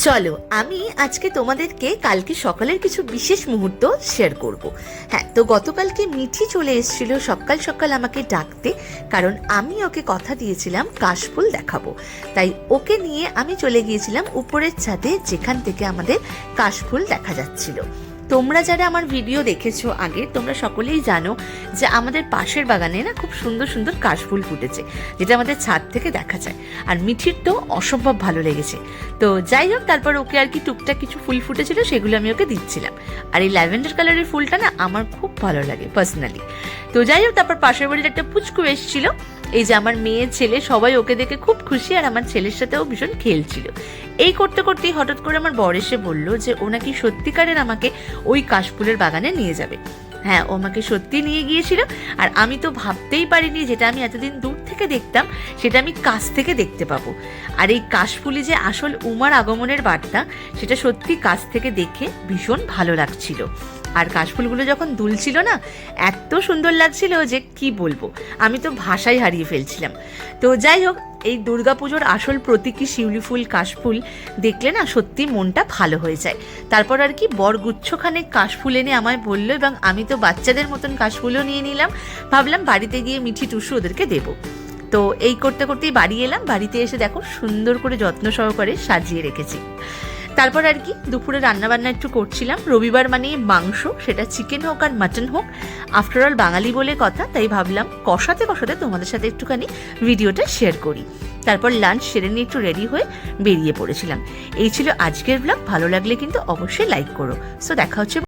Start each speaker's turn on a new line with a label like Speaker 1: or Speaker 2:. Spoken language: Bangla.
Speaker 1: চলো আমি আজকে তোমাদেরকে কালকে সকালের কিছু বিশেষ মুহূর্ত শেয়ার করব। হ্যাঁ, তো গতকালকে মিঠি চলে এসেছিল সকাল সকাল আমাকে ডাকতে, কারণ আমি ওকে কথা দিয়েছিলাম কাশফুল দেখাবো। তাই ওকে নিয়ে আমি চলে গিয়েছিলাম উপরের ছাদে, যেখান থেকে আমাদের কাশফুল দেখা যাচ্ছিল। তোমরা যারা আমার ভিডিও দেখেছো আগে, তোমরা সকলেই জানো যে আমাদের পাশের বাগানে না খুব সুন্দর সুন্দর কাশফুল ফুটেছে, যেটা আমাদের ছাদ থেকে দেখা যায়। আর মিঠির তো অসম্ভব ভালো লেগেছে। তো যাই হোক, তারপর ওকে আর কি টুকটাক কিছু ফুল ফুটেছিল, সেগুলো আমি ওকে দিচ্ছিলাম। আর এই ল্যাভেন্ডার কালারের ফুলটা না আমার খুব ভালো লাগে পার্সোনালি। তো যাই হোক, তারপর পাশের বাড়ির একটা পুচকু এসেছিল। এই যে আমার মেয়ে ছেলে সবাই ওকে দেখে খুব খুশি, আর আমার ছেলের সাথেও ভীষণ খেলছিল। এই করতে করতেই হঠাৎ করে আমার বর এসে বললো যে ও নাকি সত্যিকারের আমাকে ওই কাশফুলের বাগানে নিয়ে যাবে। হ্যাঁ, ও আমাকে সত্যি নিয়ে গিয়েছিল। আর আমি তো ভাবতেই পারিনি যেটা আমি এতদিন দূর থেকে দেখতাম সেটা আমি কাছ থেকে দেখতে পাবো। আর এই কাশফুলি যে আসল উমার আগমনের বার্তা, সেটা সত্যি কাছ থেকে দেখে ভীষণ ভালো লাগছিল। আর কাশফুলগুলো যখন দুলছিল না, এত সুন্দর লাগছিল যে কি বলবো, আমি তো ভাষাই হারিয়ে ফেলছিলাম। তো যাই হোক, এই দুর্গাপুজোর আসল প্রতীকী শিউলি ফুল কাশফুল দেখলে না সত্যি মনটা ভালো হয়ে যায়। তারপর আর কি বর গুচ্ছখানে কাশফুল এনে আমায় বললো, এবং আমি তো বাচ্চাদের মতন কাশফুলও নিয়ে নিলাম। ভাবলাম বাড়িতে গিয়ে মিঠি টুসু ওদেরকে দেবো। তো এই করতে করতেই বাড়ি এলাম। বাড়িতে এসে দেখো সুন্দর করে যত্ন সহকারে সাজিয়ে রেখেছি। তারপর আর কি দুপুরে রান্নাবান্না একটু করছিলাম। রবিবার মানে মাংস, সেটা চিকেন হোক আর মাটন হোক, আফটারঅল বাঙালি বলে কথা, তাই ভাবলাম কষাতে কষাতে তোমাদের সাথে একটুখানি ভিডিওটা শেয়ার করি। তারপর লাঞ্চ সেরে নিয়ে একটু রেডি হয়ে বেরিয়ে পড়েছিলাম। এই ছিল আজকের ব্লগ। ভালো লাগলে কিন্তু অবশ্যই লাইক করো। সো দেখা হচ্ছে